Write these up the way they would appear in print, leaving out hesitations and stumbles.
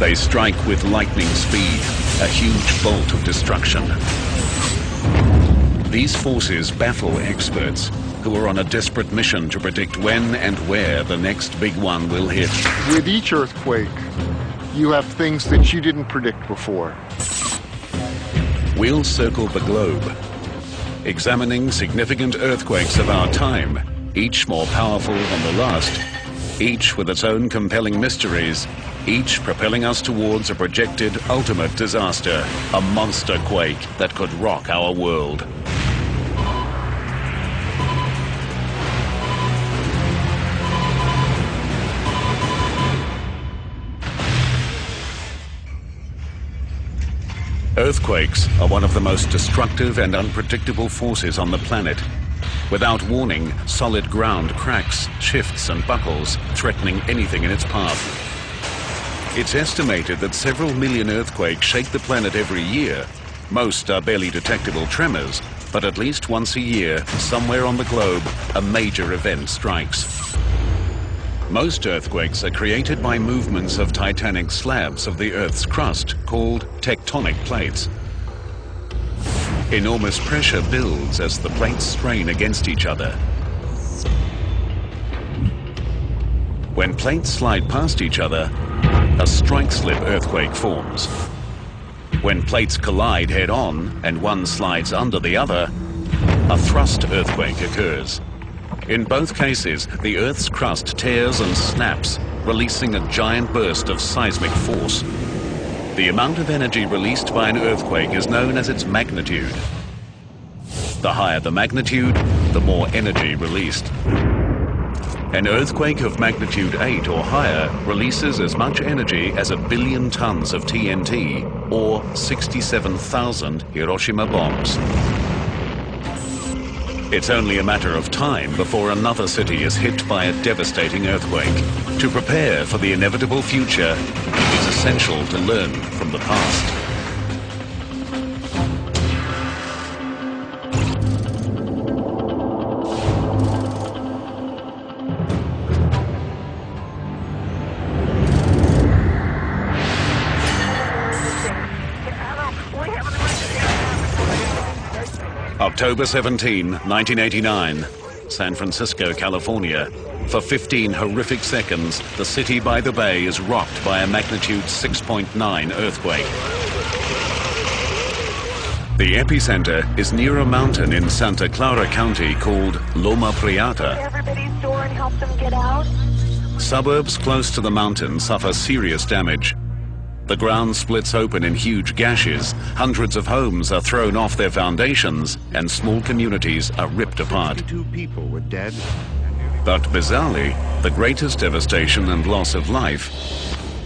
They strike with lightning speed, a huge bolt of destruction. These forces baffle experts who are on a desperate mission to predict when and where the next big one will hit. With each earthquake, you have things that you didn't predict before. We'll circle the globe, examining significant earthquakes of our time, each more powerful than the last, each with its own compelling mysteries, each propelling us towards a projected ultimate disaster, a monster quake that could rock our world. Earthquakes are one of the most destructive and unpredictable forces on the planet. Without warning, solid ground cracks, shifts and buckles, threatening anything in its path. It's estimated that several million earthquakes shake the planet every year. Most are barely detectable tremors, but at least once a year, somewhere on the globe, a major event strikes. Most earthquakes are created by movements of titanic slabs of the Earth's crust, called tectonic plates. Enormous pressure builds as the plates strain against each other. When plates slide past each other, a strike-slip earthquake forms. When plates collide head-on and one slides under the other, a thrust earthquake occurs. In both cases, the Earth's crust tears and snaps, releasing a giant burst of seismic force. The amount of energy released by an earthquake is known as its magnitude. The higher the magnitude, the more energy released. An earthquake of magnitude 8 or higher releases as much energy as 1 billion tons of TNT or 67,000 Hiroshima bombs. It's only a matter of time before another city is hit by a devastating earthquake. To prepare for the inevitable future, it is essential to learn from the past. October 17, 1989, San Francisco, California. For 15 horrific seconds, the city by the bay is rocked by a magnitude 6.9 earthquake. The epicenter is near a mountain in Santa Clara County called Loma Prieta. Everybody's door and help them get out. Suburbs close to the mountain suffer serious damage. The ground splits open in huge gashes, hundreds of homes are thrown off their foundations, and small communities are ripped apart. 2 people were dead. But bizarrely, the greatest devastation and loss of life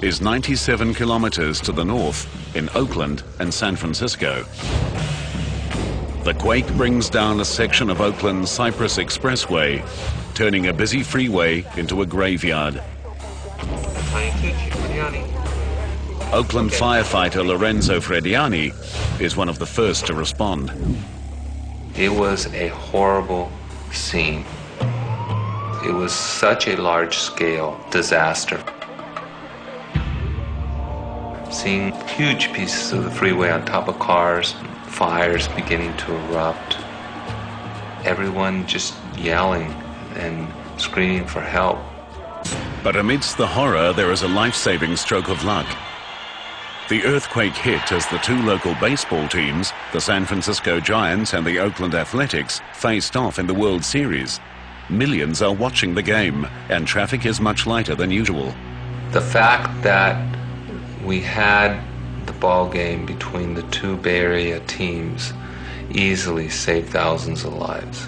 is 97 kilometers to the north in Oakland and San Francisco. The quake brings down a section of Oakland's Cypress Expressway, turning a busy freeway into a graveyard. Oakland firefighter Lorenzo Frediani is one of the first to respond. It was a horrible scene. It was such a large-scale disaster. Seeing huge pieces of the freeway on top of cars, fires beginning to erupt, everyone just yelling and screaming for help. But amidst the horror, there is a life-saving stroke of luck. The earthquake hit as the 2 local baseball teams, the San Francisco Giants and the Oakland Athletics, faced off in the World Series. Millions are watching the game, and traffic is much lighter than usual. The fact that we had the ball game between the 2 Bay Area teams easily saved thousands of lives.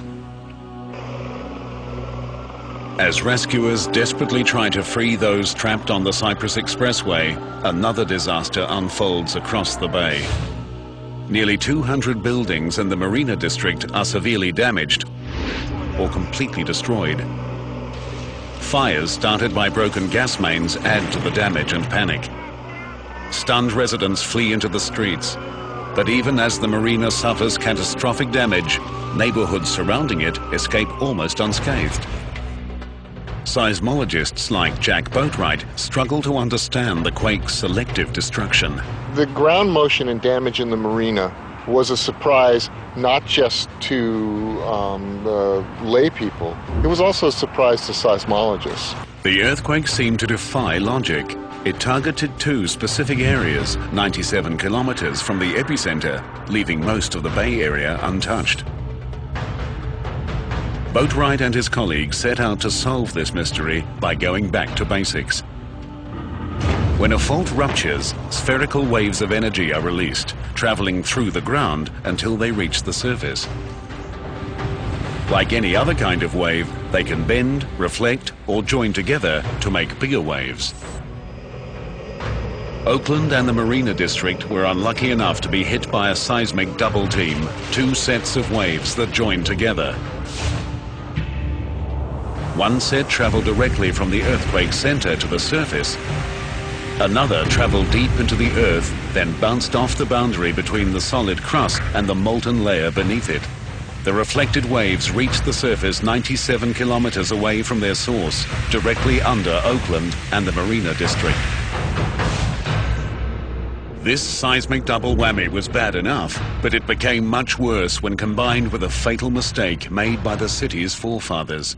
As rescuers desperately try to free those trapped on the Cypress Expressway, another disaster unfolds across the bay. Nearly 200 buildings in the Marina District are severely damaged or completely destroyed. Fires started by broken gas mains add to the damage and panic. Stunned residents flee into the streets. But even as the marina suffers catastrophic damage, neighborhoods surrounding it escape almost unscathed. Seismologists like Jack Boatwright struggle to understand the quake's selective destruction. The ground motion and damage in the marina was a surprise not just to the lay people. It was also a surprise to seismologists. The earthquake seemed to defy logic. It targeted two specific areas, 97 kilometers from the epicenter, leaving most of the Bay Area untouched. Boatwright and his colleagues set out to solve this mystery by going back to basics. When a fault ruptures, spherical waves of energy are released, traveling through the ground until they reach the surface. Like any other kind of wave, they can bend, reflect, or join together to make bigger waves. Oakland and the Marina District were unlucky enough to be hit by a seismic double team, two sets of waves that joined together. One set traveled directly from the earthquake center to the surface. Another traveled deep into the earth, then bounced off the boundary between the solid crust and the molten layer beneath it. The reflected waves reached the surface 97 kilometers away from their source, directly under Oakland and the Marina District. This seismic double whammy was bad enough, but it became much worse when combined with a fatal mistake made by the city's forefathers.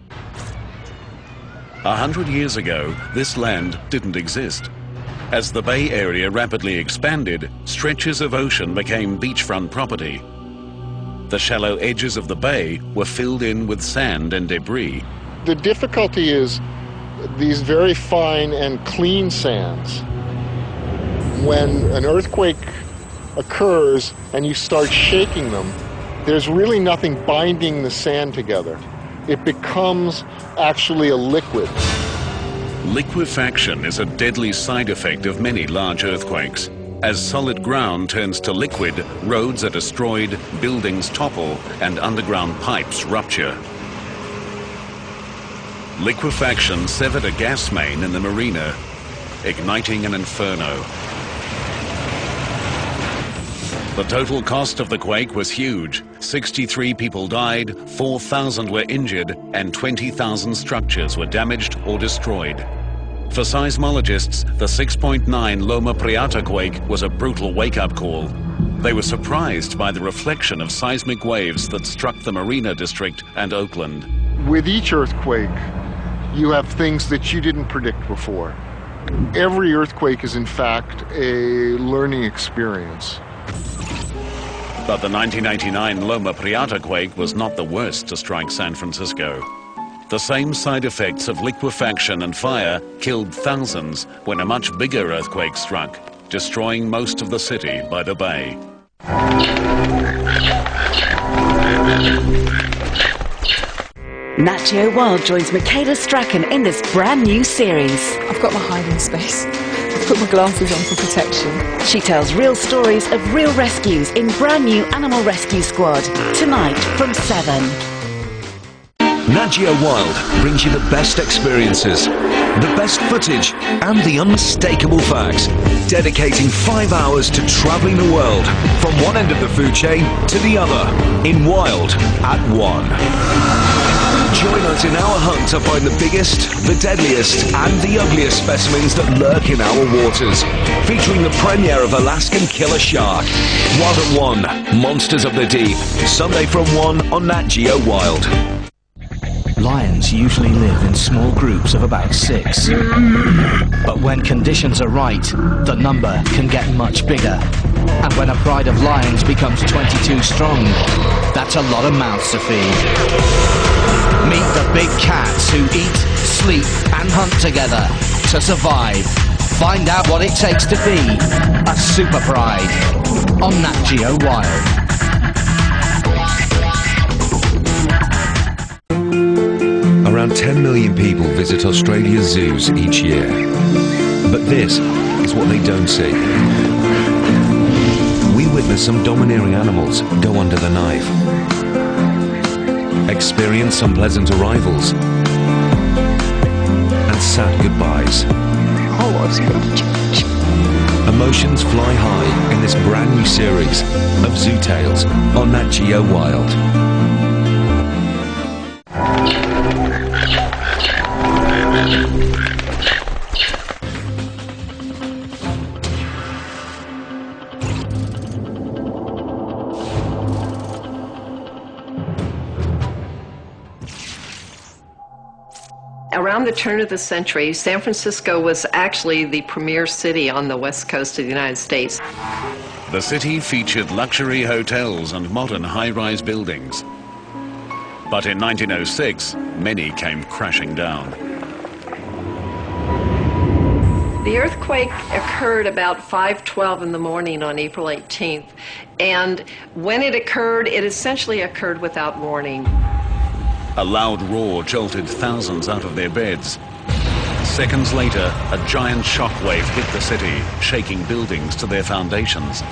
100 years ago, this land didn't exist. As the Bay Area rapidly expanded, stretches of ocean became beachfront property. The shallow edges of the bay were filled in with sand and debris. The difficulty is these very fine and clean sands. When an earthquake occurs and you start shaking them, there's really nothing binding the sand together. It becomes actually a liquid. Liquefaction is a deadly side effect of many large earthquakes. As solid ground turns to liquid, roads are destroyed, buildings topple, and underground pipes rupture. Liquefaction severed a gas main in the marina, igniting an inferno. The total cost of the quake was huge. 63 people died, 4,000 were injured, and 20,000 structures were damaged or destroyed. For seismologists, the 6.9 Loma Prieta quake was a brutal wake-up call. They were surprised by the reflection of seismic waves that struck the Marina District and Oakland. With each earthquake, you have things that you didn't predict before. Every earthquake is, in fact, a learning experience. But the 1989 Loma Prieta quake was not the worst to strike San Francisco. The same side effects of liquefaction and fire killed thousands when a much bigger earthquake struck, destroying most of the city by the bay. Nat Geo Wild joins Michaela Strachan in this brand new series. I've got my hiding space. I've put my glasses on for protection. She tells real stories of real rescues in brand new Animal Rescue Squad, tonight from 7. Nat Geo Wild brings you the best experiences, the best footage and the unmistakable facts, dedicating 5 hours to travelling the world from one end of the food chain to the other in Wild at 1. Join us in our hunt to find the biggest, the deadliest and the ugliest specimens that lurk in our waters, featuring the premiere of Alaskan Killer Shark. Wild at 1, Monsters of the Deep, Sunday from 1 on Nat Geo Wild. Lions usually live in small groups of about 6. But when conditions are right, the number can get much bigger. And when a pride of lions becomes 22 strong, that's a lot of mouths to feed. Meet the big cats who eat, sleep and hunt together to survive. Find out what it takes to be a super pride on Nat Geo Wild. Around 10 million people visit Australia's zoos each year. But this is what they don't see. We witness some domineering animals go under the knife. Experience some pleasant arrivals. And sad goodbyes. Oh, it's good. Emotions fly high in this brand new series of Zoo Tales on Nat Geo Wild. the turn of the century, San Francisco was actually the premier city on the west coast of the United States. The city featured luxury hotels and modern high-rise buildings. But in 1906, many came crashing down. The earthquake occurred about 5:12 in the morning on April 18th, and when it occurred, it essentially occurred without warning. A loud roar jolted thousands out of their beds. Seconds later, a giant shockwave hit the city, shaking buildings to their foundations.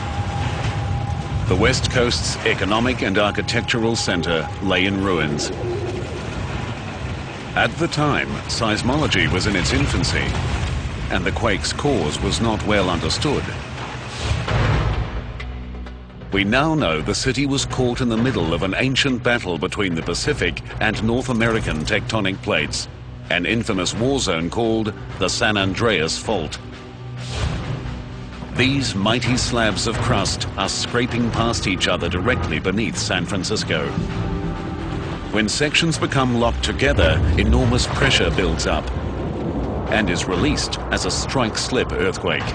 The West Coast's economic and architectural center lay in ruins. At the time, seismology was in its infancy, and the quake's cause was not well understood. We now know the city was caught in the middle of an ancient battle between the Pacific and North American tectonic plates, an infamous war zone called the San Andreas Fault. These mighty slabs of crust are scraping past each other directly beneath San Francisco. When sections become locked together, enormous pressure builds up and is released as a strike-slip earthquake.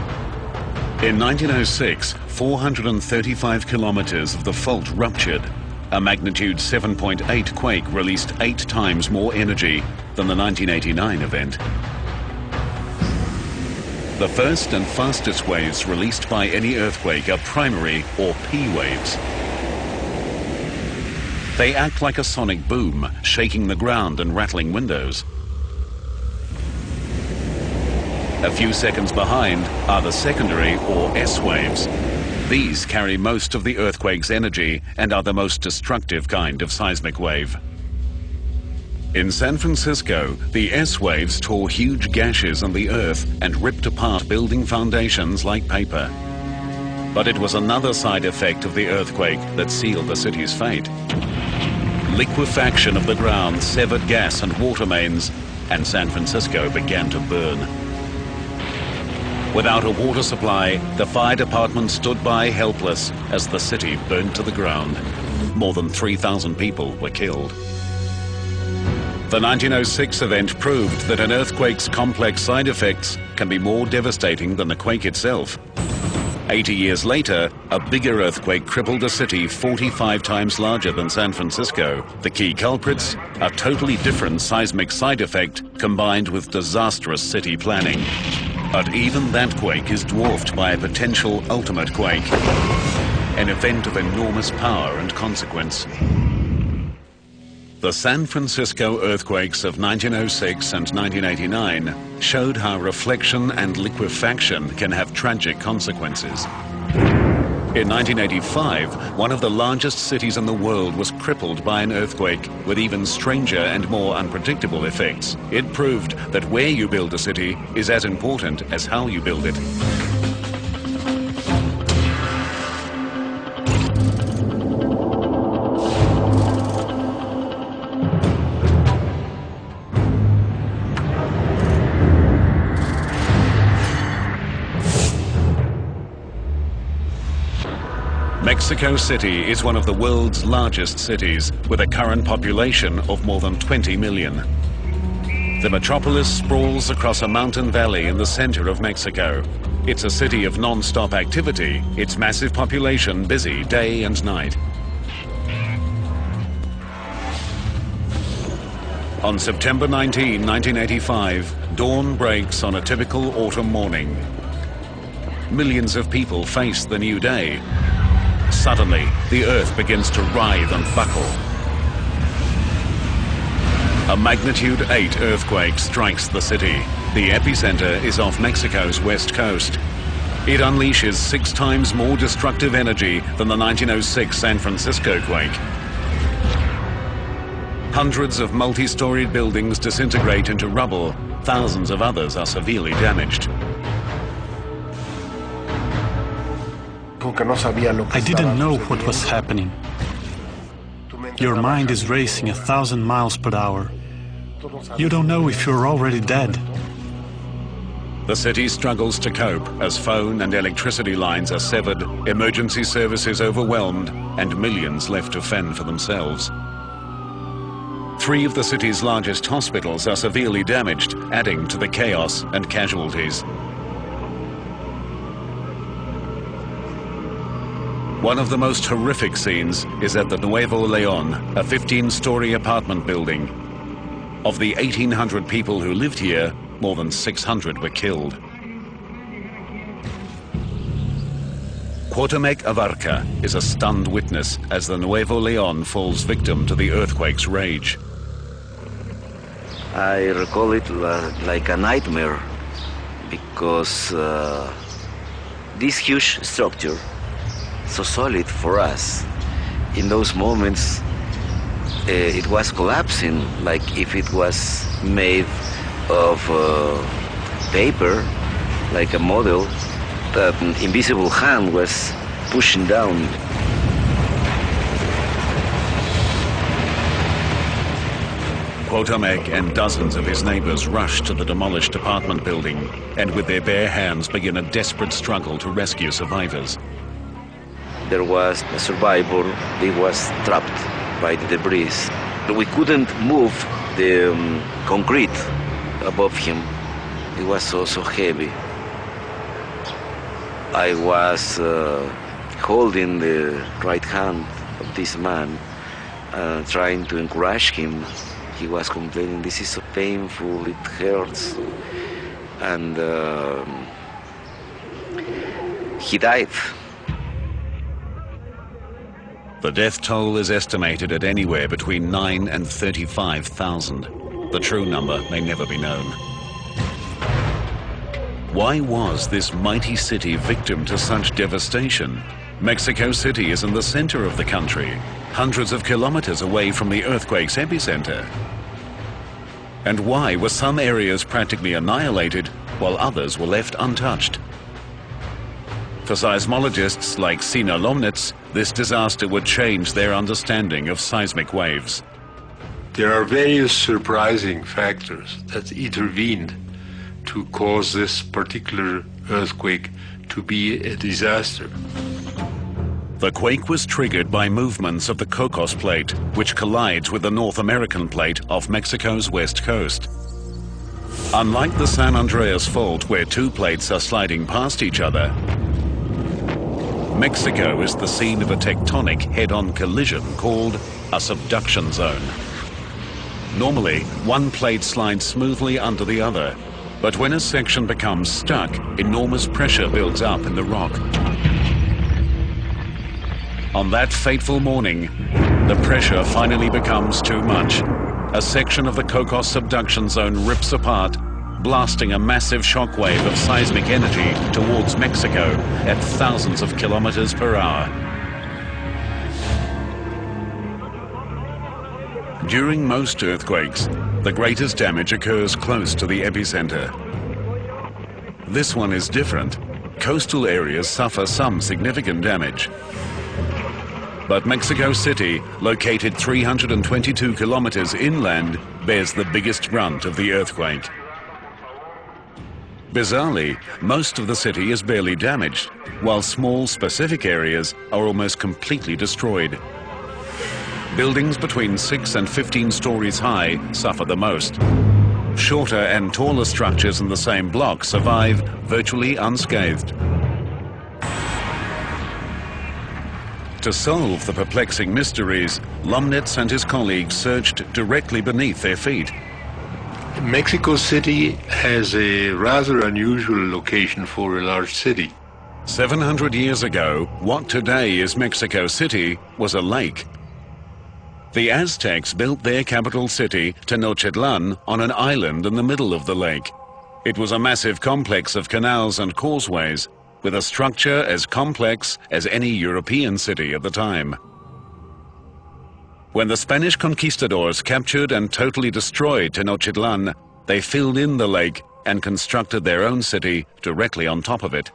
In 1906, 435 kilometers of the fault ruptured. A magnitude 7.8 quake released 8 times more energy than the 1989 event. The first and fastest waves released by any earthquake are primary or P waves. They act like a sonic boom, shaking the ground and rattling windows. A few seconds behind are the secondary or S waves. These carry most of the earthquake's energy and are the most destructive kind of seismic wave. In San Francisco, the S waves tore huge gashes in the earth and ripped apart building foundations like paper. But it was another side effect of the earthquake that sealed the city's fate. Liquefaction of the ground severed gas and water mains, and San Francisco began to burn. Without a water supply, the fire department stood by helpless as the city burned to the ground. More than 3,000 people were killed. The 1906 event proved that an earthquake's complex side effects can be more devastating than the quake itself. 80 years later, a bigger earthquake crippled a city 45 times larger than San Francisco. The key culprits? A totally different seismic side effect combined with disastrous city planning. But even that quake is dwarfed by a potential ultimate quake, an event of enormous power and consequence. The San Francisco earthquakes of 1906 and 1989 showed how reflection and liquefaction can have tragic consequences. In 1985, one of the largest cities in the world was crippled by an earthquake with even stranger and more unpredictable effects. It proved that where you build a city is as important as how you build it. Mexico City is one of the world's largest cities, with a current population of more than 20 million. The metropolis sprawls across a mountain valley in the center of Mexico. It's a city of non-stop activity, its massive population busy day and night. On September 19, 1985, dawn breaks on a typical autumn morning. Millions of people face the new day. Suddenly, the earth begins to writhe and buckle. A magnitude 8 earthquake strikes the city. The epicenter is off Mexico's west coast. It unleashes 6 times more destructive energy than the 1906 San Francisco quake. Hundreds of multi-storied buildings disintegrate into rubble. Thousands of others are severely damaged. I didn't know what was happening. Your mind is racing 1,000 miles per hour. You don't know if you're already dead. The city struggles to cope as phone and electricity lines are severed, emergency services overwhelmed, and millions left to fend for themselves. 3 of the city's largest hospitals are severely damaged, adding to the chaos and casualties. One of the most horrific scenes is at the Nuevo León, a 15-story apartment building. Of the 1,800 people who lived here, more than 600 were killed. Cuauhtémoc Abarca is a stunned witness as the Nuevo León falls victim to the earthquake's rage. I recall it like a nightmare because this huge structure, so solid for us, in those moments it was collapsing, like if it was made of paper, like a model that an invisible hand was pushing down. Cuauhtémoc and dozens of his neighbors rush to the demolished apartment building and with their bare hands begin a desperate struggle to rescue survivors. There was a survivor, he was trapped by the debris. We couldn't move the concrete above him. It was so heavy. I was holding the right hand of this man, trying to encourage him. He was complaining, "This is so painful, it hurts." And he died. The death toll is estimated at anywhere between 9,000 and 35,000. The true number may never be known. Why was this mighty city victim to such devastation? Mexico City is in the center of the country, hundreds of kilometers away from the earthquake's epicenter. And why were some areas practically annihilated while others were left untouched? For seismologists like Sina Lomnitz, this disaster would change their understanding of seismic waves. There are various surprising factors that intervened to cause this particular earthquake to be a disaster. The quake was triggered by movements of the Cocos Plate, which collides with the North American Plate off Mexico's west coast. Unlike the San Andreas Fault, where 2 plates are sliding past each other, Mexico is the scene of a tectonic head-on collision called a subduction zone. Normally, one plate slides smoothly under the other, but when a section becomes stuck, enormous pressure builds up in the rock. On that fateful morning, the pressure finally becomes too much. A section of the Cocos subduction zone rips apart, blasting a massive shockwave of seismic energy towards Mexico at thousands of kilometers per hour. During most earthquakes, the greatest damage occurs close to the epicenter. This one is different. Coastal areas suffer some significant damage. But Mexico City, located 322 kilometers inland, bears the biggest brunt of the earthquake. Bizarrely, most of the city is barely damaged, while small specific areas are almost completely destroyed. Buildings between 6 and 15 stories high suffer the most. Shorter and taller structures in the same block survive virtually unscathed. To solve the perplexing mysteries, Lomnitz and his colleagues searched directly beneath their feet. Mexico City has a rather unusual location for a large city. 700 years ago, what today is Mexico City was a lake. The Aztecs built their capital city, Tenochtitlan, on an island in the middle of the lake. It was a massive complex of canals and causeways, with a structure as complex as any European city at the time. When the Spanish conquistadors captured and totally destroyed Tenochtitlan, they filled in the lake and constructed their own city directly on top of it.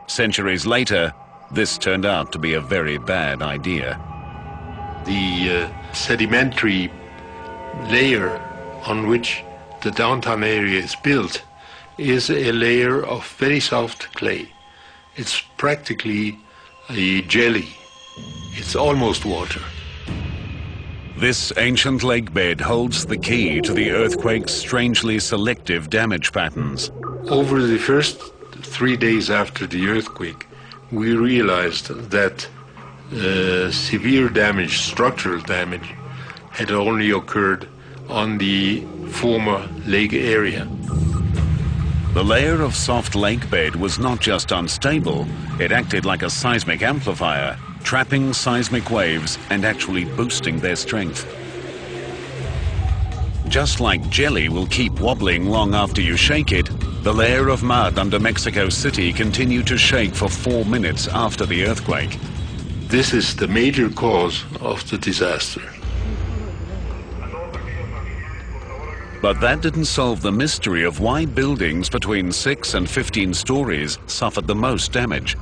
Centuries later, this turned out to be a very bad idea. The sedimentary layer on which the downtown area is built is a layer of very soft clay. It's practically a jelly. It's almost water. This ancient lake bed holds the key to the earthquake's strangely selective damage patterns. Over the first 3 days after the earthquake, we realized that severe damage, structural damage, had only occurred on the former lake area. The layer of soft lake bed was not just unstable, it acted like a seismic amplifier, trapping seismic waves and actually boosting their strength. Just like jelly will keep wobbling long after you shake it, the layer of mud under Mexico City continued to shake for 4 minutes after the earthquake. This is the major cause of the disaster. But that didn't solve the mystery of why buildings between 6 and 15 stories suffered the most damage.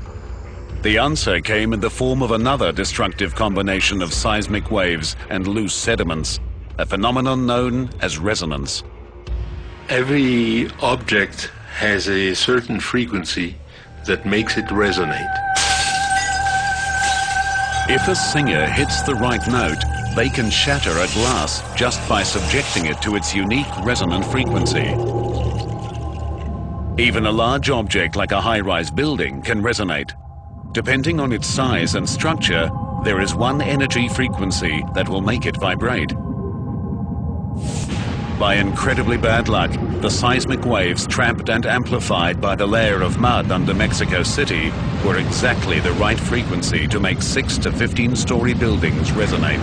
The answer came in the form of another destructive combination of seismic waves and loose sediments, a phenomenon known as resonance. Every object has a certain frequency that makes it resonate. If a singer hits the right note, they can shatter a glass just by subjecting it to its unique resonant frequency. Even a large object like a high-rise building can resonate. Depending on its size and structure, there is one energy frequency that will make it vibrate. By incredibly bad luck, the seismic waves trapped and amplified by the layer of mud under Mexico City were exactly the right frequency to make 6 to 15-story buildings resonate.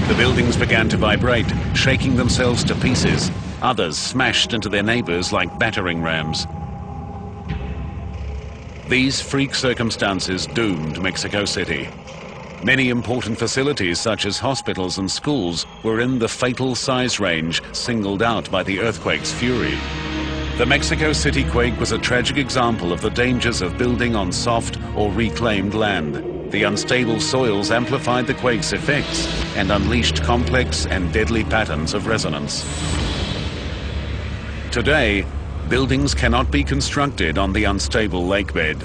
The buildings began to vibrate, shaking themselves to pieces. Others smashed into their neighbors like battering rams. These freak circumstances doomed Mexico City. Many important facilities such as hospitals and schools were in the fatal size range singled out by the earthquake's fury. The Mexico City quake was a tragic example of the dangers of building on soft or reclaimed land. The unstable soils amplified the quake's effects and unleashed complex and deadly patterns of resonance. Today, buildings cannot be constructed on the unstable lakebed.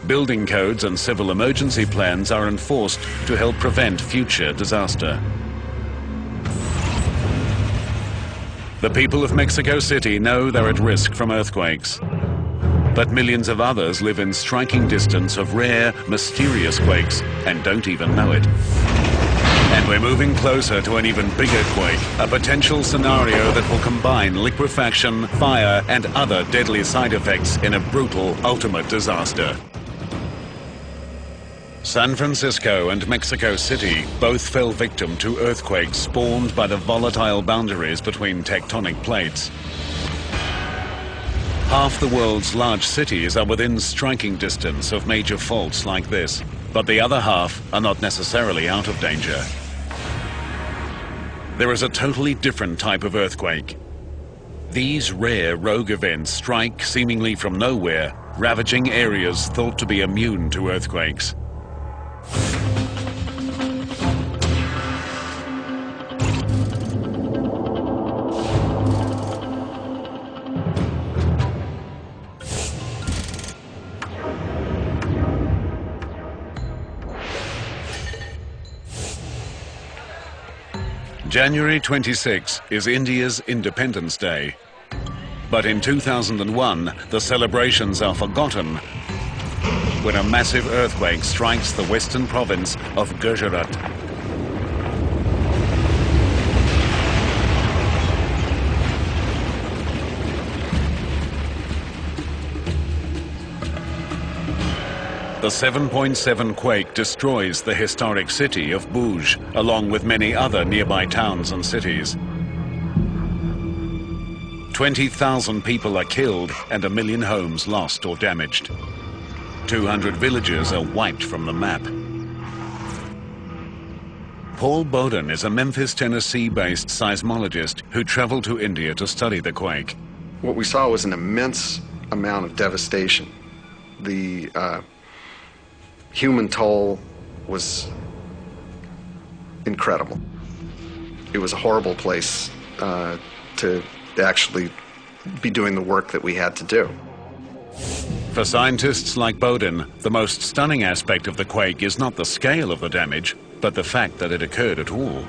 Building codes and civil emergency plans are enforced to help prevent future disaster. The people of Mexico City know they're at risk from earthquakes. But millions of others live in striking distance of rare, mysterious quakes and don't even know it. And we're moving closer to an even bigger quake, a potential scenario that will combine liquefaction, fire, and other deadly side effects in a brutal, ultimate disaster. San Francisco and Mexico City both fell victim to earthquakes spawned by the volatile boundaries between tectonic plates. Half the world's large cities are within striking distance of major faults like this, but the other half are not necessarily out of danger. There is a totally different type of earthquake. These rare rogue events strike seemingly from nowhere, ravaging areas thought to be immune to earthquakes. January 26 is India's Independence Day. But in 2001, the celebrations are forgotten when a massive earthquake strikes the western province of Gujarat. The 7.7 quake destroys the historic city of Bhuj, along with many other nearby towns and cities. 20,000 people are killed and 1 million homes lost or damaged. 200 villages are wiped from the map. Paul Bowden is a Memphis, Tennessee-based seismologist who traveled to India to study the quake. What we saw was an immense amount of devastation. The human toll was incredible. It was a horrible place to actually be doing the work that we had to do. For scientists like Bowden, the most stunning aspect of the quake is not the scale of the damage, but the fact that it occurred at all.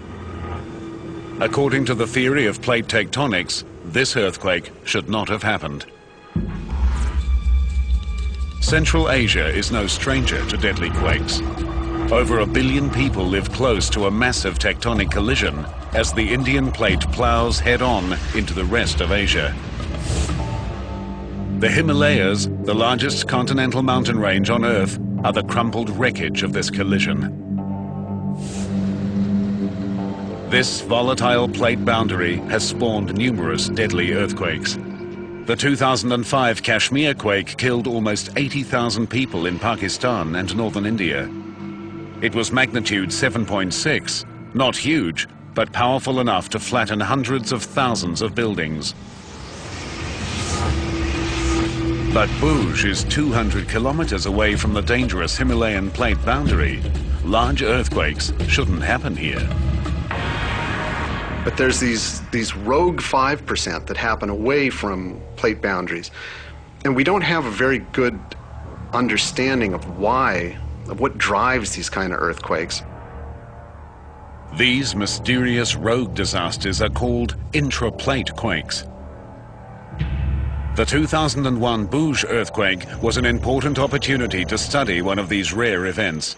According to the theory of plate tectonics, this earthquake should not have happened. Central Asia is no stranger to deadly quakes. Over 1 billion people live close to a massive tectonic collision as the Indian plate plows head-on into the rest of Asia. The Himalayas, the largest continental mountain range on Earth, are the crumpled wreckage of this collision. This volatile plate boundary has spawned numerous deadly earthquakes. The 2005 Kashmir quake killed almost 80,000 people in Pakistan and northern India. It was magnitude 7.6, not huge, but powerful enough to flatten hundreds of thousands of buildings. But Bhuj is 200 kilometers away from the dangerous Himalayan plate boundary. Large earthquakes shouldn't happen here. But there's these rogue 5% that happen away from plate boundaries. And we don't have a very good understanding of what drives these kind of earthquakes. These mysterious rogue disasters are called intraplate quakes. The 2001 Bhuj earthquake was an important opportunity to study one of these rare events.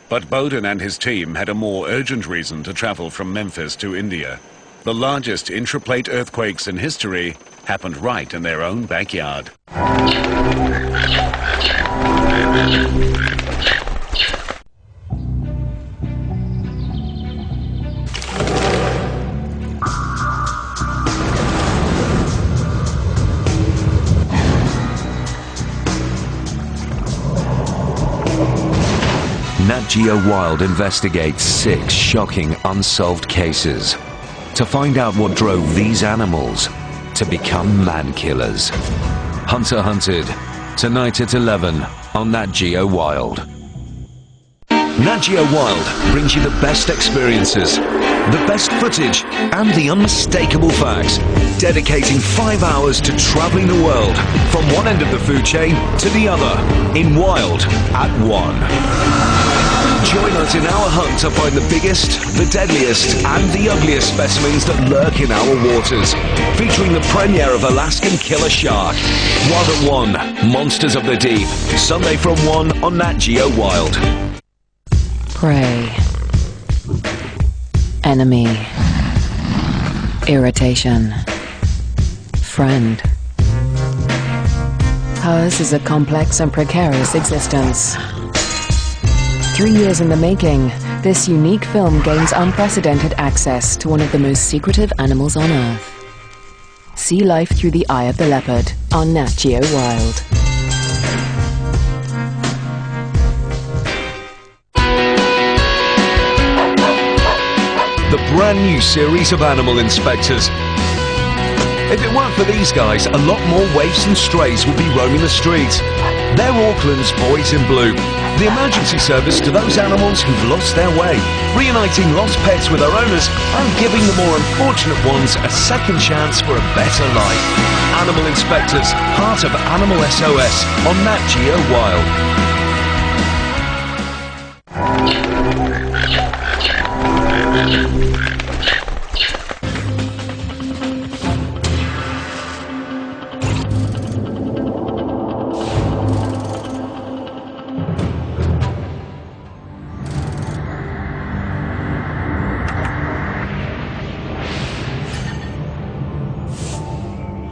But Bowden and his team had a more urgent reason to travel from Memphis to India. The largest intraplate earthquakes in history happened right in their own backyard. Nat Geo Wild investigates 6 shocking unsolved cases to find out what drove these animals to become man-killers. Hunter Hunted, tonight at 11 on Nat Geo Wild. Nat Geo Wild brings you the best experiences, the best footage and the unmistakable facts, dedicating 5 hours to traveling the world from one end of the food chain to the other in Wild at 1. Join us in our hunt to find the biggest, the deadliest and the ugliest specimens that lurk in our waters, featuring the premiere of Alaskan Killer Shark. Wild at 1, Monsters of the Deep, Sunday from 1 on Nat Geo Wild. Prey. Enemy. Irritation. Friend. Hers is a complex and precarious existence. 3 years in the making, this unique film gains unprecedented access to one of the most secretive animals on Earth. See life through the eye of the leopard on Nat Geo Wild. The brand new series of Animal Inspectors. If it weren't for these guys, a lot more waifs and strays would be roaming the streets. They're Auckland's Boys in Blue, the emergency service to those animals who've lost their way, reuniting lost pets with their owners and giving the more unfortunate ones a second chance for a better life. Animal Inspectors, part of Animal SOS on Nat Geo Wild.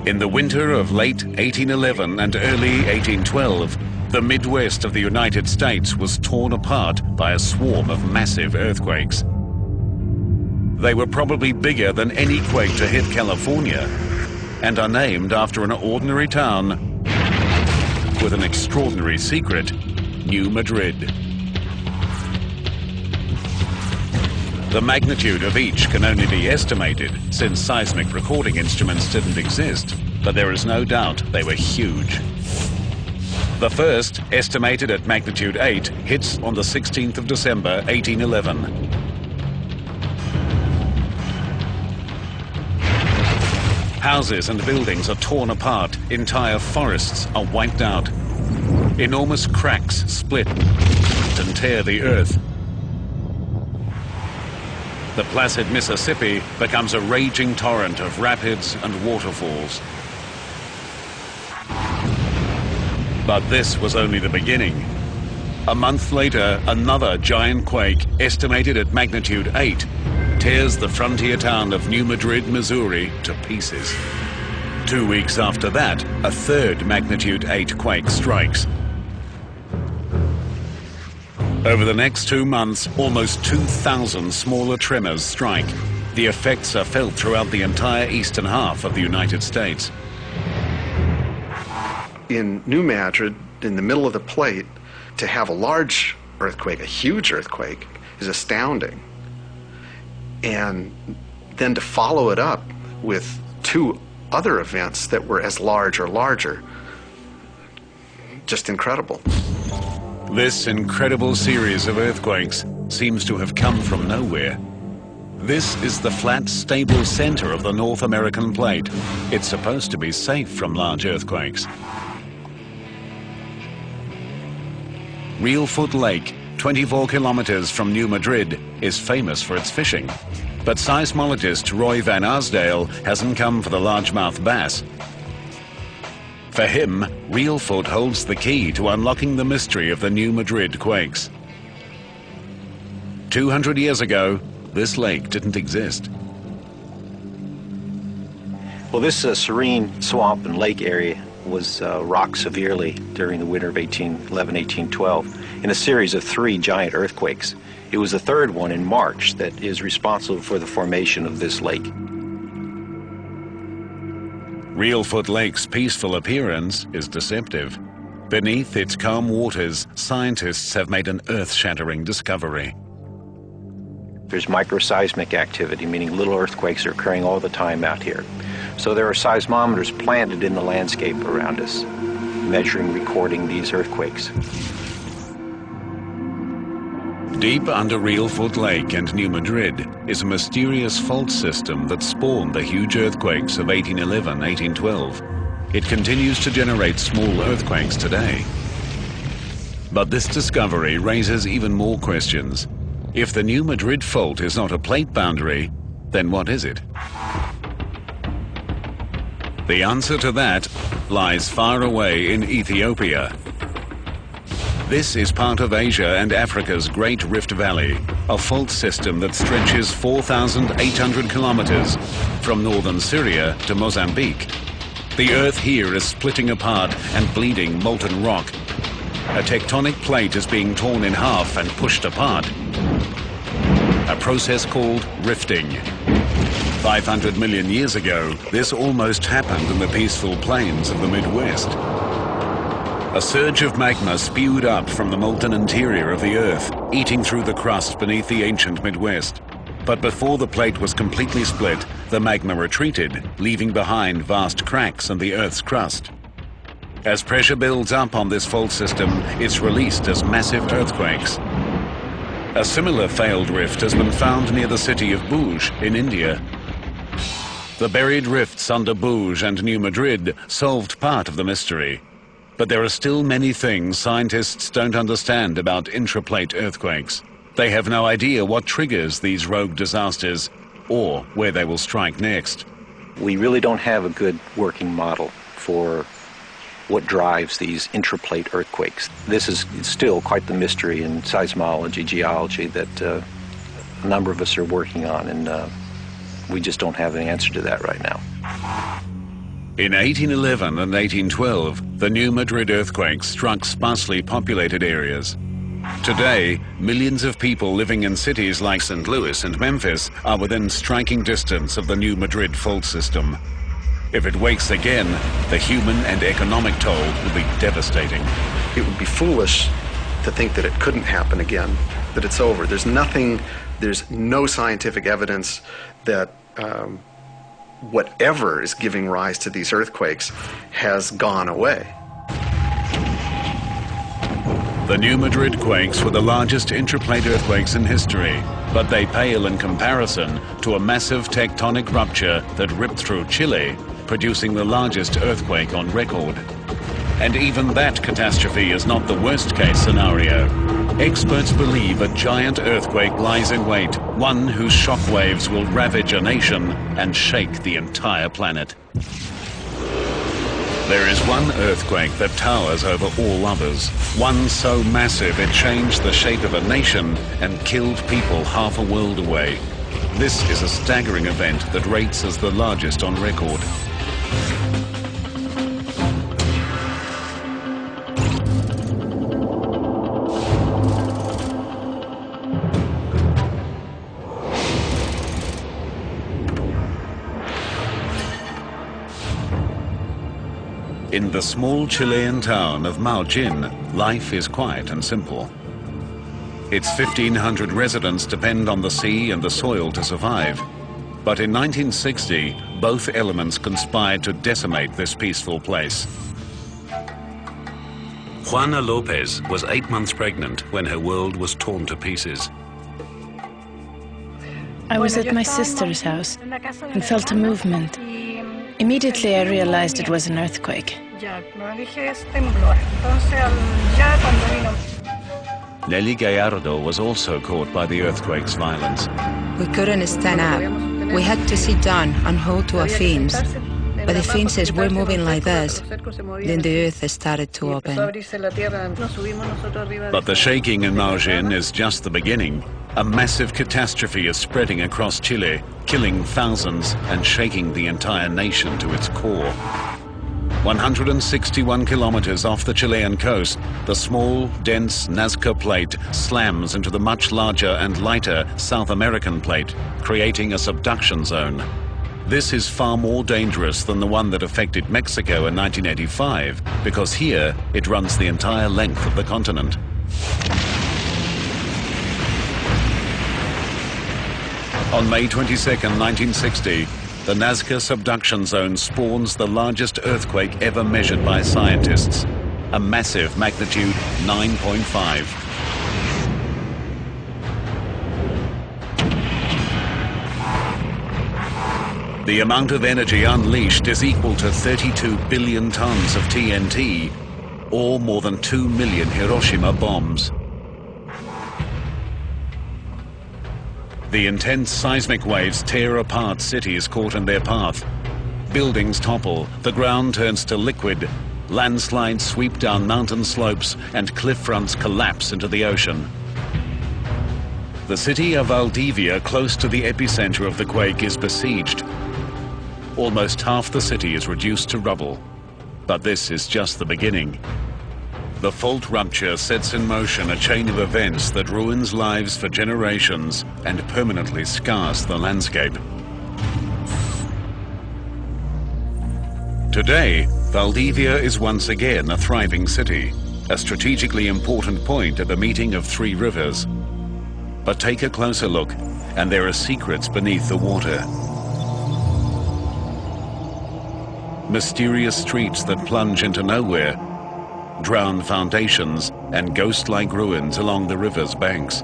In the winter of late 1811 and early 1812, the Midwest of the United States was torn apart by a swarm of massive earthquakes. They were probably bigger than any quake to hit California, and are named after an ordinary town with an extraordinary secret, New Madrid. The magnitude of each can only be estimated, since seismic recording instruments didn't exist, but there is no doubt they were huge. The first, estimated at magnitude 8, hits on the 16th of December, 1811. Houses and buildings are torn apart, entire forests are wiped out. Enormous cracks split and tear the earth. The placid Mississippi becomes a raging torrent of rapids and waterfalls. But this was only the beginning. A month later, another giant quake, estimated at magnitude 8, tears the frontier town of New Madrid, Missouri, to pieces. 2 weeks after that, a third magnitude 8 quake strikes. Over the next 2 months, almost 2,000 smaller tremors strike. The effects are felt throughout the entire eastern half of the United States. In New Madrid, in the middle of the plate, to have a large earthquake, a huge earthquake, is astounding. And then to follow it up with 2 other events that were as large or larger, just incredible. This incredible series of earthquakes seems to have come from nowhere. This is the flat, stable center of the North American plate. It's supposed to be safe from large earthquakes. Reelfoot Lake, 24 kilometers from New Madrid, is famous for its fishing. But seismologist Roy Van Arsdale hasn't come for the largemouth bass. For him, Reelfoot holds the key to unlocking the mystery of the New Madrid quakes. 200 years ago, this lake didn't exist. Well, this serene swamp and lake area was rocked severely during the winter of 1811-1812 in a series of 3 giant earthquakes. It was the third one in March that is responsible for the formation of this lake. Reelfoot Lake's peaceful appearance is deceptive. Beneath its calm waters, scientists have made an earth-shattering discovery. There's microseismic activity, meaning little earthquakes are occurring all the time out here. So there are seismometers planted in the landscape around us, measuring, recording these earthquakes. Deep under Reelfoot Lake and New Madrid is a mysterious fault system that spawned the huge earthquakes of 1811-1812. It continues to generate small earthquakes today. But this discovery raises even more questions. If the New Madrid fault is not a plate boundary, then what is it? The answer to that lies far away in Ethiopia. This is part of Asia and Africa's Great Rift Valley, a fault system that stretches 4,800 kilometers from northern Syria to Mozambique. The earth here is splitting apart and bleeding molten rock. A tectonic plate is being torn in half and pushed apart. A process called rifting. 500 million years ago, this almost happened in the peaceful plains of the Midwest. A surge of magma spewed up from the molten interior of the Earth, eating through the crust beneath the ancient Midwest. But before the plate was completely split, the magma retreated, leaving behind vast cracks in the Earth's crust. As pressure builds up on this fault system, it's released as massive earthquakes. A similar failed rift has been found near the city of Bhuj in India. The buried rifts under Bhuj and New Madrid solved part of the mystery. But there are still many things scientists don't understand about intraplate earthquakes. They have no idea what triggers these rogue disasters or where they will strike next. We really don't have a good working model for what drives these intraplate earthquakes. This is still quite the mystery in seismology, geology that a number of us are working on, and we just don't have an answer to that right now. In 1811 and 1812, the New Madrid earthquake struck sparsely populated areas. Today, millions of people living in cities like St. Louis and Memphis are within striking distance of the New Madrid fault system. If it wakes again, the human and economic toll will be devastating. It would be foolish to think that it couldn't happen again, that it's over. There's no scientific evidence that whatever is giving rise to these earthquakes has gone away. The New Madrid quakes were the largest intraplate earthquakes in history, but they pale in comparison to a massive tectonic rupture that ripped through Chile, producing the largest earthquake on record. And even that catastrophe is not the worst-case scenario. Experts believe a giant earthquake lies in wait, one whose shockwaves will ravage a nation and shake the entire planet. There is one earthquake that towers over all others, one so massive it changed the shape of a nation and killed people half a world away. This is a staggering event that rates as the largest on record. In the small Chilean town of Maullín, life is quiet and simple. Its 1,500 residents depend on the sea and the soil to survive. But in 1960, both elements conspired to decimate this peaceful place. Juana Lopez was 8 months pregnant when her world was torn to pieces. I was at my sister's house and felt a movement. Immediately I realized it was an earthquake. Nelly Gallardo was also caught by the earthquake's violence. We couldn't stand up. We had to sit down and hold to our fins. But the fences were moving like this. Then the earth started to open. But the shaking in Maullín is just the beginning. A massive catastrophe is spreading across Chile, killing thousands and shaking the entire nation to its core. 161 kilometers off the Chilean coast, the small, dense Nazca plate slams into the much larger and lighter South American plate, creating a subduction zone. This is far more dangerous than the one that affected Mexico in 1985, because here it runs the entire length of the continent. On May 22, 1960, the Nazca subduction zone spawns the largest earthquake ever measured by scientists, a massive magnitude 9.5. The amount of energy unleashed is equal to 32 billion tons of TNT, or more than 2 million Hiroshima bombs. The intense seismic waves tear apart cities caught in their path. Buildings topple, the ground turns to liquid, landslides sweep down mountain slopes, and cliff fronts collapse into the ocean. The city of Valdivia, close to the epicenter of the quake, is besieged. Almost half the city is reduced to rubble. But this is just the beginning. The fault rupture sets in motion a chain of events that ruins lives for generations and permanently scars the landscape. Today, Valdivia is once again a thriving city, a strategically important point at the meeting of three rivers. But take a closer look, and there are secrets beneath the water. Mysterious streets that plunge into nowhere, drowned foundations, and ghost-like ruins along the river's banks.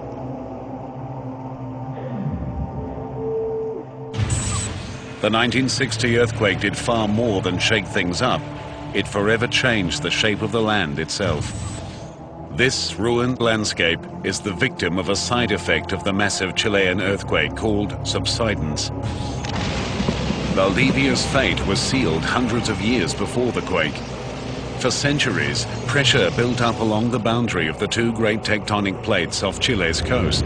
The 1960 earthquake did far more than shake things up. It forever changed the shape of the land itself. This ruined landscape is the victim of a side effect of the massive Chilean earthquake called subsidence. Valdivia's fate was sealed hundreds of years before the quake. For centuries, pressure built up along the boundary of the two great tectonic plates off Chile's coast.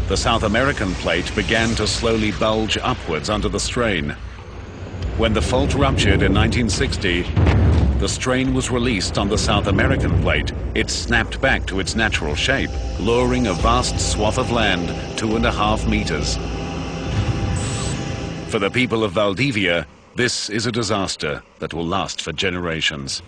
The South American plate began to slowly bulge upwards under the strain. When the fault ruptured in 1960, the strain was released on the South American plate. It snapped back to its natural shape, lowering a vast swath of land 2.5 meters. For the people of Valdivia, this is a disaster that will last for generations.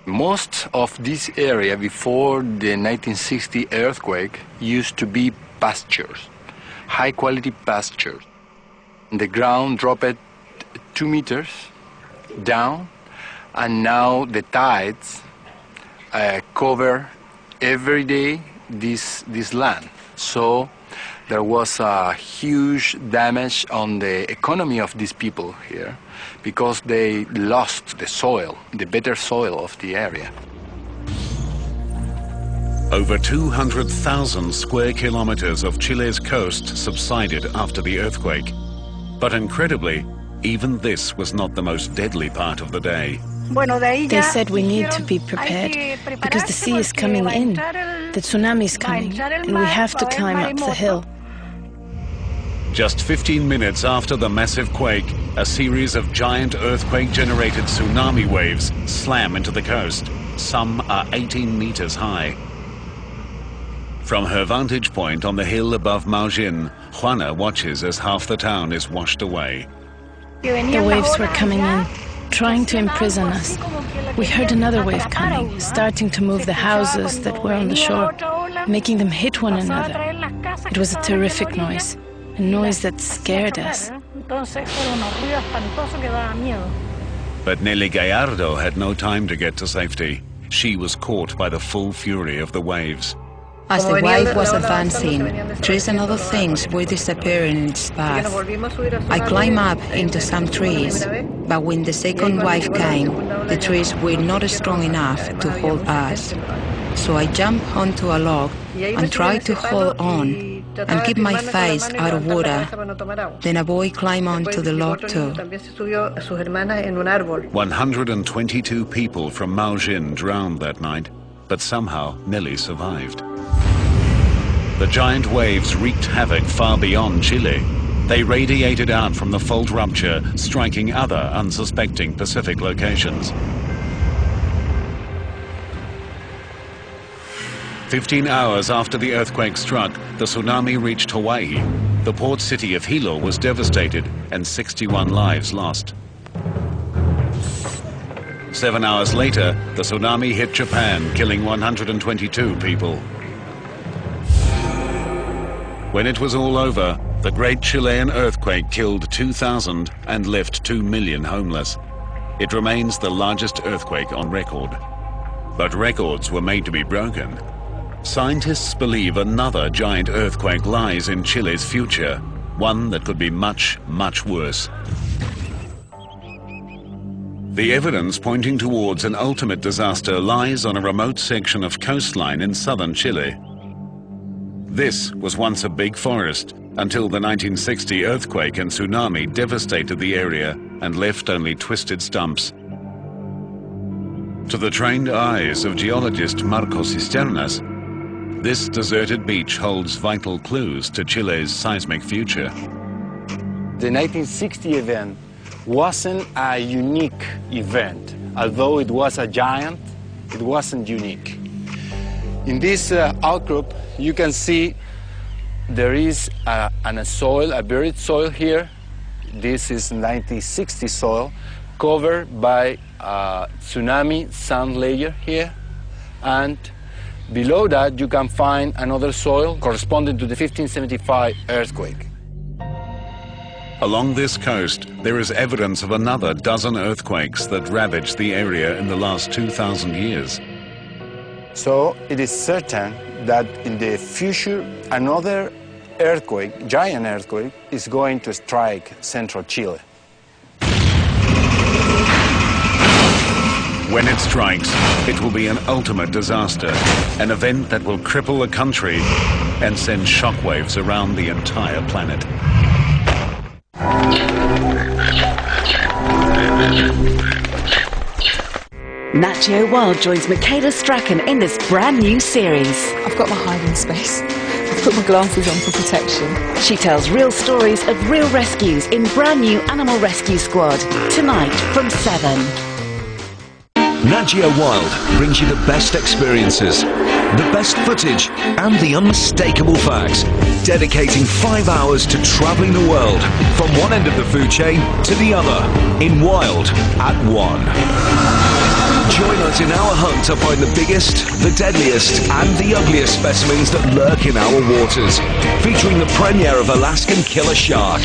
Most of this area before the 1960 earthquake used to be pastures, high-quality pastures. The ground dropped 2 meters down, and now the tides cover every day this land. So There was a huge damage on the economy of these people here because they lost the soil, the better soil of the area. Over 200,000 square kilometers of Chile's coast subsided after the earthquake. But incredibly, even this was not the most deadly part of the day. They said we need to be prepared because the sea is coming in, the tsunami is coming, and we have to climb up the hill. Just 15 minutes after the massive quake, a series of giant earthquake-generated tsunami waves slam into the coast. Some are 18 meters high. From her vantage point on the hill above Maujin, Juana watches as half the town is washed away. The waves were coming in, trying to imprison us. We heard another wave coming, starting to move the houses that were on the shore, making them hit one another. It was a terrific noise, a noise that scared us. But Nelly Gallardo had no time to get to safety. She was caught by the full fury of the waves. As the wave was advancing, trees and other things were disappearing in its path. I climbed up into some trees, but when the second wave came, the trees were not strong enough to hold us. So I jumped onto a log and tried to hold on and keep my face out of water. Then a boy climbed onto the log too. 122 people from Maujin drowned that night, but somehow Nelly survived. The giant waves wreaked havoc far beyond Chile. They radiated out from the fault rupture, striking other unsuspecting Pacific locations. 15 hours after the earthquake struck, the tsunami reached Hawaii. The port city of Hilo was devastated and 61 lives lost. 7 hours later, the tsunami hit Japan, killing 122 people. When it was all over, the great Chilean earthquake killed 2,000 and left 2 million homeless. It remains the largest earthquake on record. But records were made to be broken. Scientists believe another giant earthquake lies in Chile's future, one that could be much, much worse. The evidence pointing towards an ultimate disaster lies on a remote section of coastline in southern Chile. This was once a big forest until the 1960 earthquake and tsunami devastated the area and left only twisted stumps. To the trained eyes of geologist Marco Cisternas, this deserted beach holds vital clues to Chile's seismic future. The 1960 event wasn't a unique event. Although it was a giant, it wasn't unique. In this outcrop, you can see there is a buried soil here. This is 1960 soil covered by a tsunami sand layer here. And below that, you can find another soil corresponding to the 1575 earthquake. Along this coast, there is evidence of another dozen earthquakes that ravaged the area in the last 2,000 years. So it is certain that in the future, another earthquake, giant earthquake, is going to strike central Chile. When it strikes, it will be an ultimate disaster, an event that will cripple the country and send shockwaves around the entire planet. Nat Geo Wild joins Michaela Strachan in this brand new series. I've got my hiding space. I've put my glasses on for protection. She tells real stories of real rescues in brand new Animal Rescue Squad. Tonight from 7. Nat Geo Wild brings you the best experiences, the best footage and the unmistakable facts, dedicating 5 hours to travelling the world from one end of the food chain to the other, in Wild at 1. Join us in our hunt to find the biggest, the deadliest and the ugliest specimens that lurk in our waters, featuring the premiere of Alaskan Killer Shark.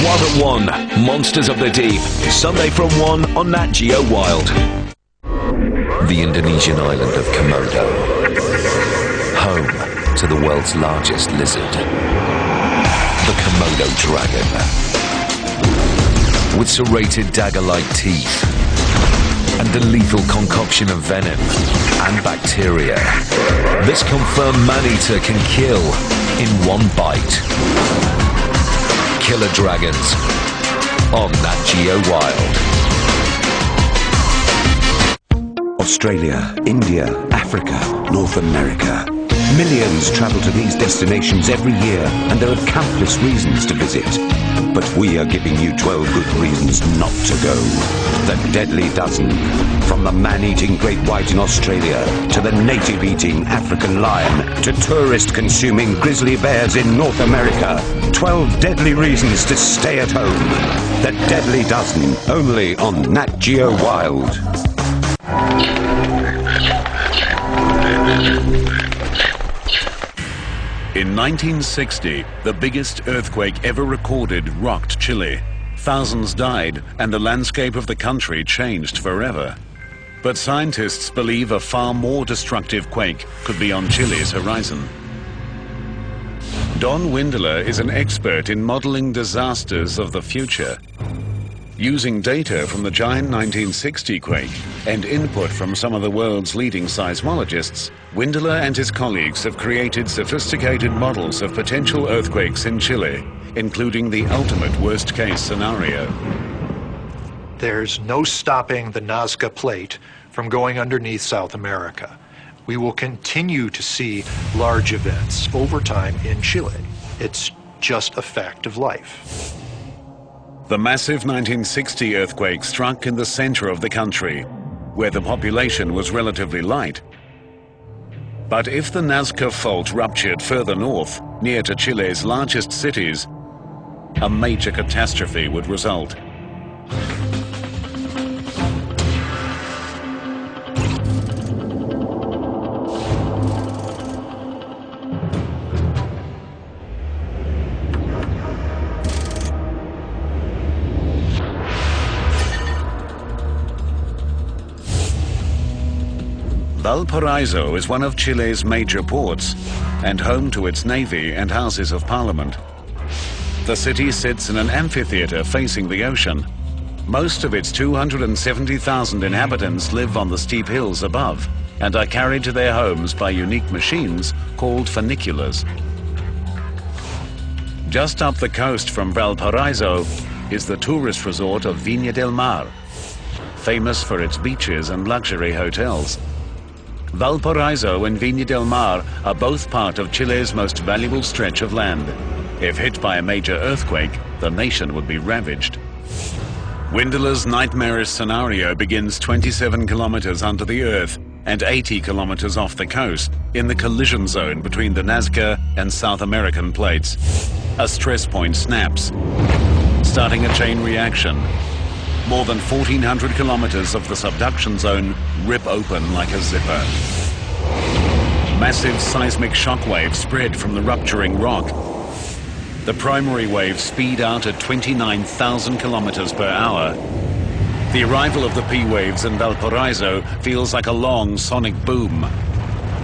Wild at 1, Monsters of the Deep, Sunday from 1 on Nat Geo Wild. The Indonesian island of Komodo, home to the world's largest lizard. the Komodo dragon. With serrated dagger-like teeth and a lethal concoction of venom and bacteria, this confirmed man-eater can kill in one bite. Killer dragons on Nat Geo Wild. Australia, India, Africa, North America. Millions travel to these destinations every year, and there are countless reasons to visit. But we are giving you 12 good reasons not to go. The Deadly Dozen. From the man-eating great white in Australia, to the native-eating African lion, to tourist-consuming grizzly bears in North America. 12 deadly reasons to stay at home. The Deadly Dozen, only on Nat Geo Wild. In 1960, the biggest earthquake ever recorded rocked Chile. Thousands died, and the landscape of the country changed forever. But scientists believe a far more destructive quake could be on Chile's horizon. Don Windeler is an expert in modeling disasters of the future. Using data from the giant 1960 quake and input from some of the world's leading seismologists, Windeler and his colleagues have created sophisticated models of potential earthquakes in Chile, including the ultimate worst-case scenario. There's no stopping the Nazca Plate from going underneath South America. We will continue to see large events over time in Chile. It's just a fact of life. The massive 1960 earthquake struck in the center of the country, where the population was relatively light. But if the Nazca Fault ruptured further north, near to Chile's largest cities, a major catastrophe would result. Valparaiso is one of Chile's major ports and home to its navy and houses of parliament. The city sits in an amphitheater facing the ocean. Most of its 270,000 inhabitants live on the steep hills above and are carried to their homes by unique machines called funiculars. Just up the coast from Valparaiso is the tourist resort of Viña del Mar, famous for its beaches and luxury hotels. Valparaiso and Viña del Mar are both part of Chile's most valuable stretch of land. If hit by a major earthquake, the nation would be ravaged. Windeler's nightmarish scenario begins 27 kilometers under the earth and 80 kilometers off the coast, in the collision zone between the Nazca and South American plates. A stress point snaps, starting a chain reaction. More than 1,400 kilometers of the subduction zone rip open like a zipper. Massive seismic shock waves spread from the rupturing rock. The primary waves speed out at 29,000 kilometers per hour. The arrival of the P waves in Valparaiso feels like a long sonic boom.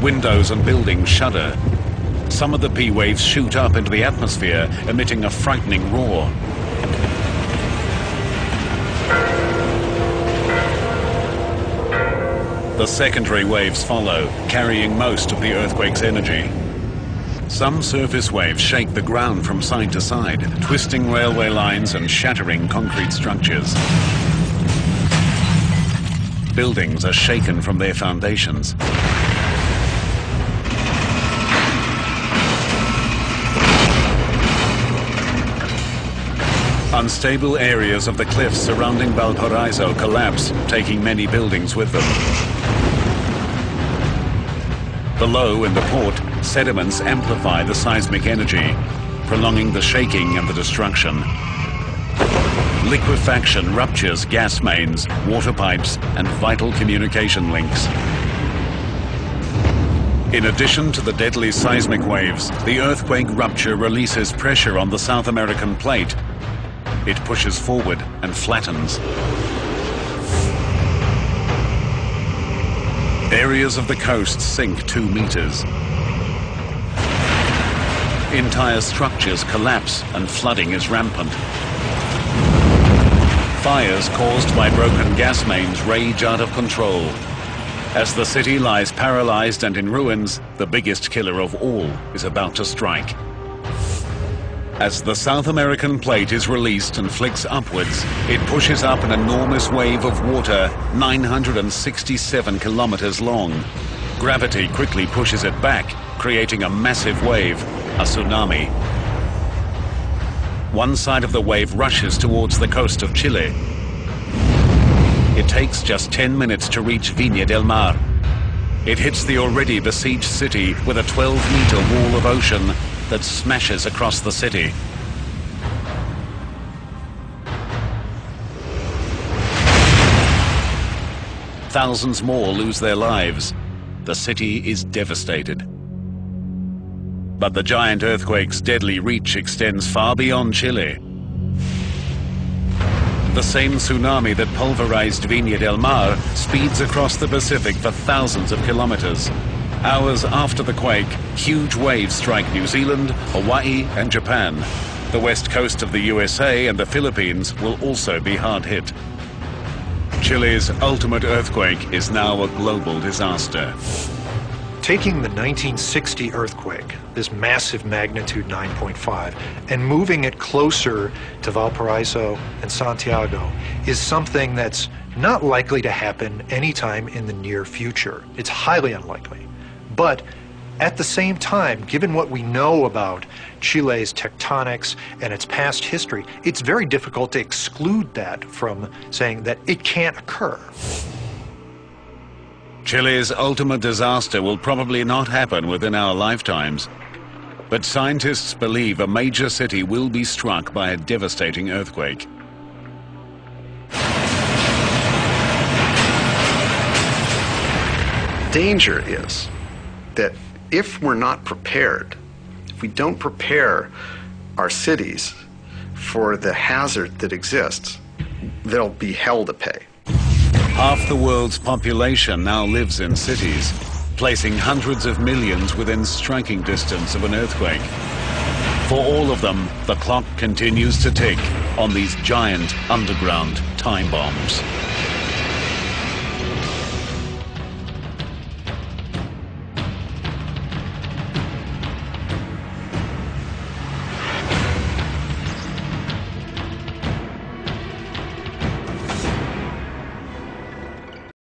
Windows and buildings shudder. Some of the P waves shoot up into the atmosphere, emitting a frightening roar. The secondary waves follow, carrying most of the earthquake's energy. Some surface waves shake the ground from side to side, twisting railway lines and shattering concrete structures. Buildings are shaken from their foundations. Unstable areas of the cliffs surrounding Valparaiso collapse, taking many buildings with them. Below in the port, sediments amplify the seismic energy, prolonging the shaking and the destruction. Liquefaction ruptures gas mains, water pipes, and vital communication links. In addition to the deadly seismic waves, the earthquake rupture releases pressure on the South American plate. It pushes forward and flattens. Areas of the coast sink 2 meters. entire structures collapse and flooding is rampant. Fires caused by broken gas mains rage out of control. As the city lies paralyzed and in ruins, the biggest killer of all is about to strike. As the South American plate is released and flicks upwards, it pushes up an enormous wave of water 967 kilometers long. Gravity quickly pushes it back, creating a massive wave, a tsunami. One side of the wave rushes towards the coast of Chile. It takes just 10 minutes to reach Viña del Mar. It hits the already besieged city with a 12-meter wall of ocean that smashes across the city. Thousands more lose their lives. The city is devastated. But the giant earthquake's deadly reach extends far beyond Chile. The same tsunami that pulverized Viña del Mar speeds across the Pacific for thousands of kilometers. Hours after the quake, huge waves strike New Zealand, Hawaii, and Japan. The west coast of the USA and the Philippines will also be hard hit. Chile's ultimate earthquake is now a global disaster. Taking the 1960 earthquake, this massive magnitude 9.5, and moving it closer to Valparaiso and Santiago is something that's not likely to happen anytime in the near future. It's highly unlikely. But at the same time, given what we know about Chile's tectonics and its past history, it's very difficult to exclude that from saying that it can't occur. Chile's ultimate disaster will probably not happen within our lifetimes. But scientists believe a major city will be struck by a devastating earthquake. Danger is that if we're not prepared, if we don't prepare our cities for the hazard that exists, they'll be hell to pay. Half the world's population now lives in cities, placing hundreds of millions within striking distance of an earthquake. For all of them, the clock continues to tick on these giant underground time bombs.